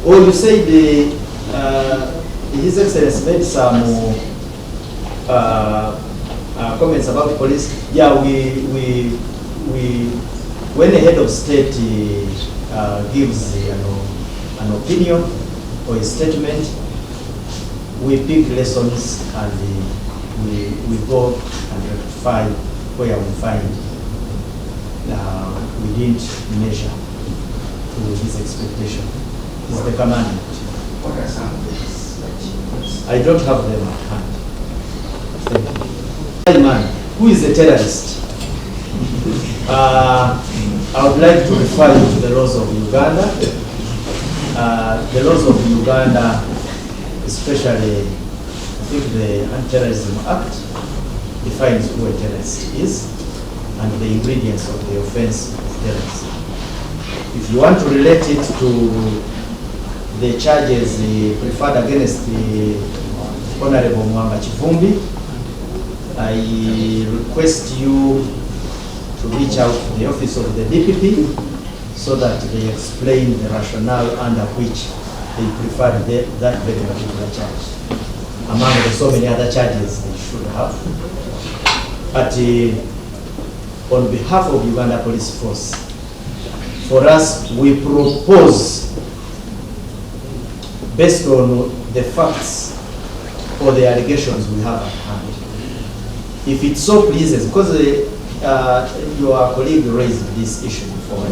Oh, you say His Excellency made some comments about the police. Yeah, when the head of state gives an opinion or a statement, we pick lessons and we go and rectify where we find we didn't measure to his expectation. It's the commandment. What are some of these achievements? I don't have them at hand. Thank you. Man, who is a terrorist? I would like to refer you to the laws of Uganda. The laws of Uganda, especially, I think the Anti-Terrorism Act, defines who a terrorist is and the ingredients of the offense of terrorism. If you want to relate it to the charges preferred against the Honorable Muwanga Kivumbi, I request you to reach out to the office of the DPP so that they explain the rationale under which they preferred that very particular charge, among the so many other charges they should have. But on behalf of Uganda Police Force, for us, we propose, based on the facts or the allegations we have at hand, if it so pleases, because your colleague raised this issue before,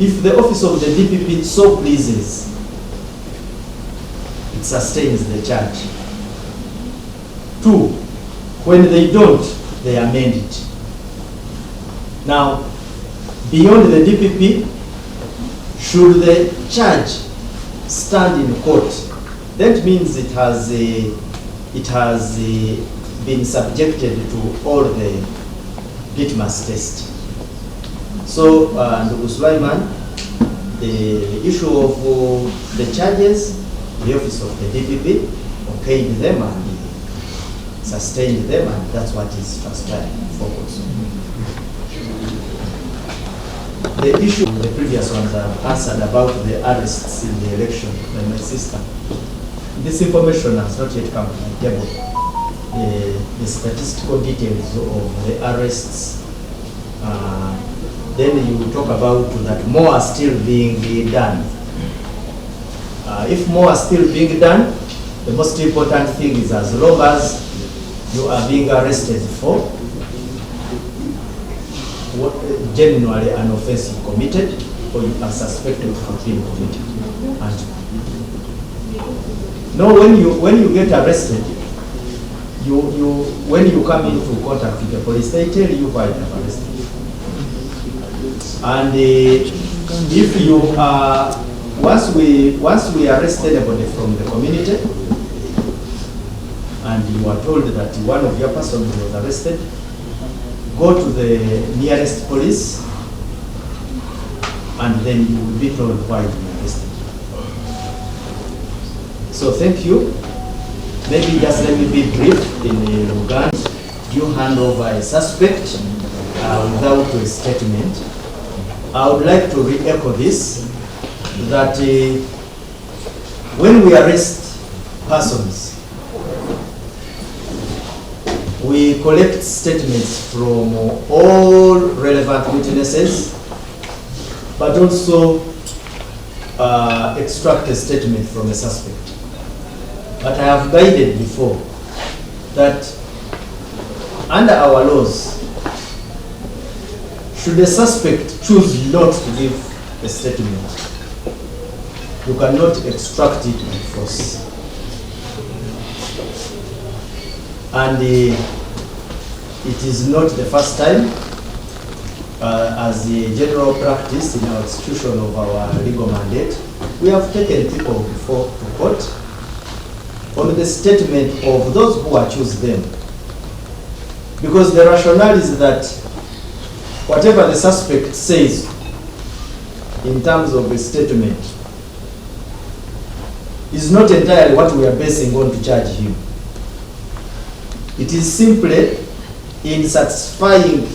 if the office of the DPP so pleases, it sustains the charge. 2, when they don't, they amend it. Now, beyond the DPP, should the charge stand in court, that means it has been subjected to all the litmus test. So, Sulaiman, the issue of the charges, the office of the DPP okayed them and sustained them, and that's what is transpiring focus. The issue, the previous ones I've answered about the arrests in the election by my sister. This information has not yet come to my table. The statistical details of the arrests. Then you talk about that more are still being done. If more are still being done, the most important thing is, as long as you are being arrested for genuinely an offense you committed or you are suspected of being committed. And no, when you get arrested, when you come into contact with the police, they tell you why they have arrested you. And if you are, once we arrest anybody from the community, and you are told that one of your persons was arrested, go to the nearest police, and then you will be told why you were arrested. So thank you. Maybe just let me be brief. In Uganda, you hand over a suspect without a statement. I would like to re-echo this, that when we arrest persons, we collect statements from all relevant witnesses, but also extract a statement from a suspect. But I have guided before that under our laws, should a suspect choose not to give a statement, you cannot extract it by force. And it is not the first time, as a general practice in our execution of our legal mandate, we have taken people before to court on the statement of those who accuse them. Because the rationale is that whatever the suspect says in terms of a statement is not entirely what we are basing on to charge him. It is simply in satisfying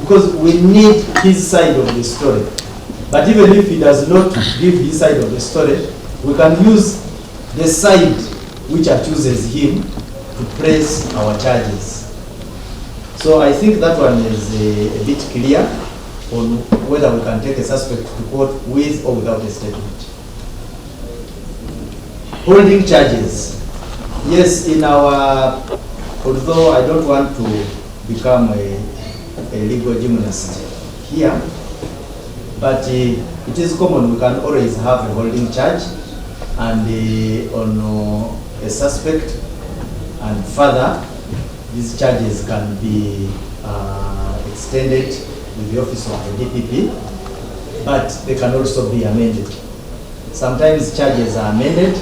because we need his side of the story. But even if he does not give his side of the story, we can use the side which accuses him to press our charges. So I think that one is a bit clear on whether we can take a suspect to court with or without a statement. Holding charges. Yes, in our, although I don't want to become a legal gymnast here, but it is common, we can always have a holding charge and on a suspect, and further, these charges can be extended with the office of the DPP, but they can also be amended. Sometimes charges are amended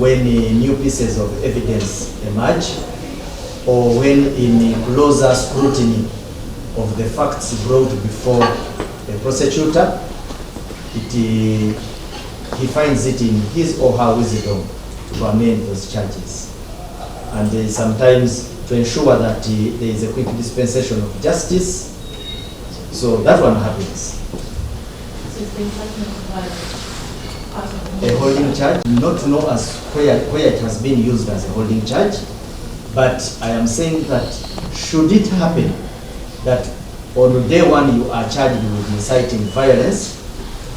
when new pieces of evidence emerge, or when in closer scrutiny of the facts brought before the prosecutor, he finds it in his or her wisdom to amend those charges. And sometimes to ensure that there is a quick dispensation of justice. So that one happens. A holding charge, not to know as where it has been used as a holding charge, but I am saying that should it happen that on day one you are charged with inciting violence,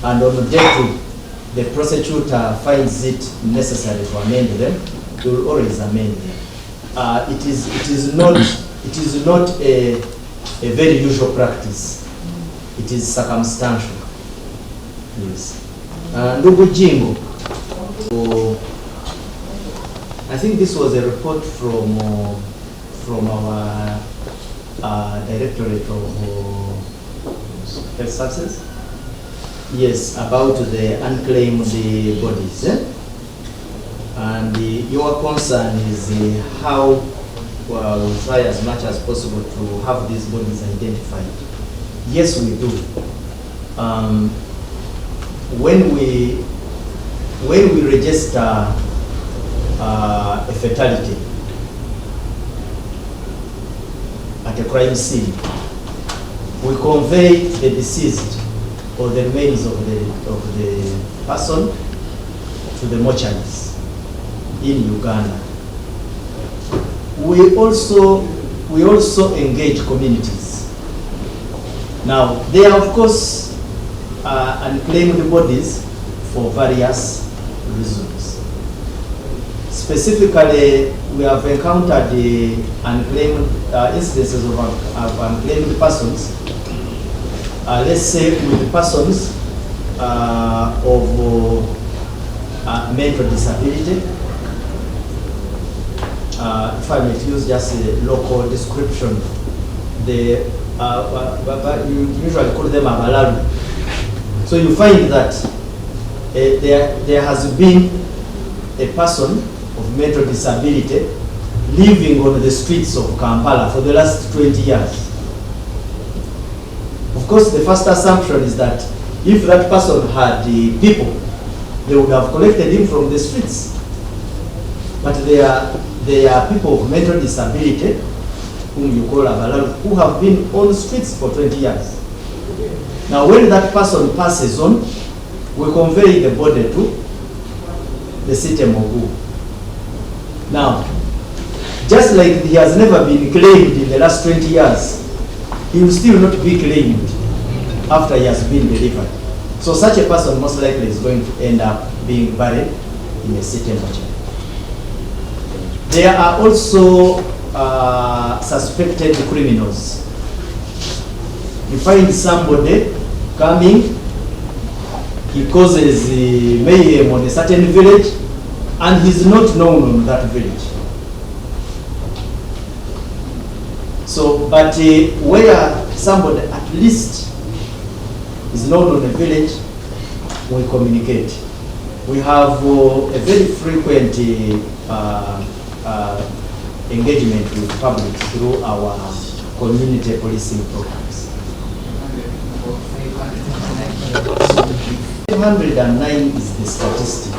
and on day two the prosecutor finds it necessary to amend them, they will always amend them. It is not a very usual practice. It is circumstantial. Yes. Ndugu Jingo, I think this was a report from our Directorate of Health Services. Yes, about the unclaimed bodies. And your concern is how we try as much as possible to have these bodies identified. Yes, we do. When we register a fatality at a crime scene, we convey the deceased or the remains of the person to the mortuaries in Uganda. We also engage communities. Now, there are of course unclaimed bodies for various reasons. Specifically, we have encountered the unclaimed instances of unclaimed persons. Let's say with persons of mental disability. If I may use just a local description, you usually call them abalalu. So you find that there has been a person of mental disability living on the streets of Kampala for the last 20 years. Of course, the first assumption is that if that person had the people, they would have collected him from the streets. But there are people of mental disability, whom you call abalalu, who have been on the streets for 20 years. Now, when that person passes on, we convey the body to the city Mogu. Now, just like he has never been claimed in the last 20 years, he will still not be claimed after he has been delivered. So such a person most likely is going to end up being buried in a city mortuary. There are also suspected criminals. You find somebody coming, he causes mayhem on a certain village, and he's not known on that village. So, but where somebody at least is known on the village, we communicate. We have a very frequent engagement with the public through our community policing programs. 509 is the statistic,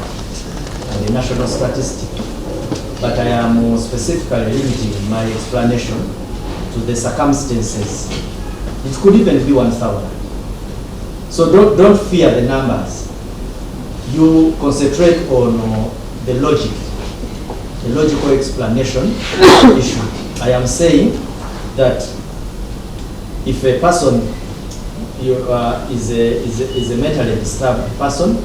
the national statistic, but I am specifically limiting my explanation to the circumstances. It could even be 1,000. So don't fear the numbers. You concentrate on the logic, the logical explanation issue. I am saying that if a person is a mentally disturbed person,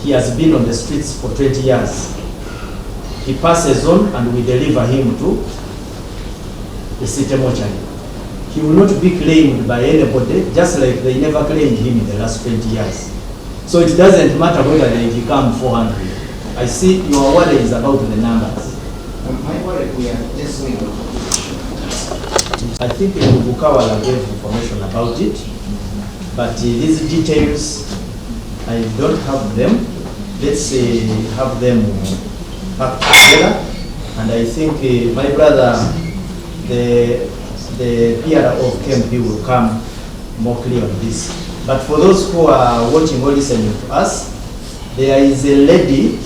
he has been on the streets for 20 years. He passes on and we deliver him to the city mortuary. He will not be claimed by anybody, just like they never claimed him in the last 20 years. So it doesn't matter whether they become 400. I see your worry is about the numbers. My worry, we are just doing the I think Bukawala gave information about it, but these details, I don't have them. Let's have them packed together. And I think my brother, the PRO of Mp will come more clear on this. But for those who are watching or listening to us, there is a lady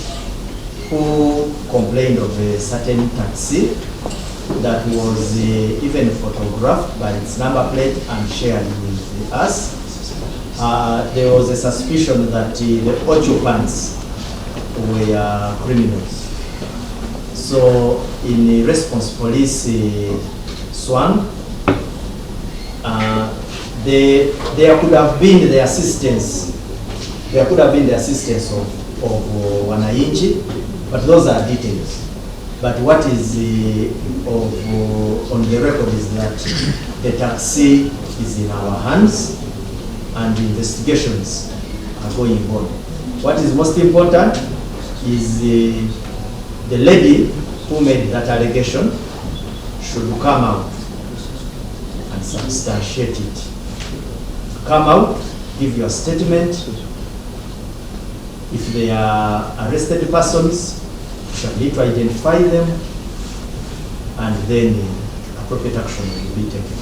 who complained of a certain taxi that was even photographed by its number plate and shared with us. There was a suspicion that the occupants were criminals. So in response, police swung. There could have been the assistance. There could have been the assistance of wananchi, but those are details. But what is on the record is that the taxi is in our hands and investigations are going on. What is most important is the lady who made that allegation should come out and substantiate it. Come out, give your statement. If they are arrested persons, you shall need to identify them, and then appropriate action will be taken.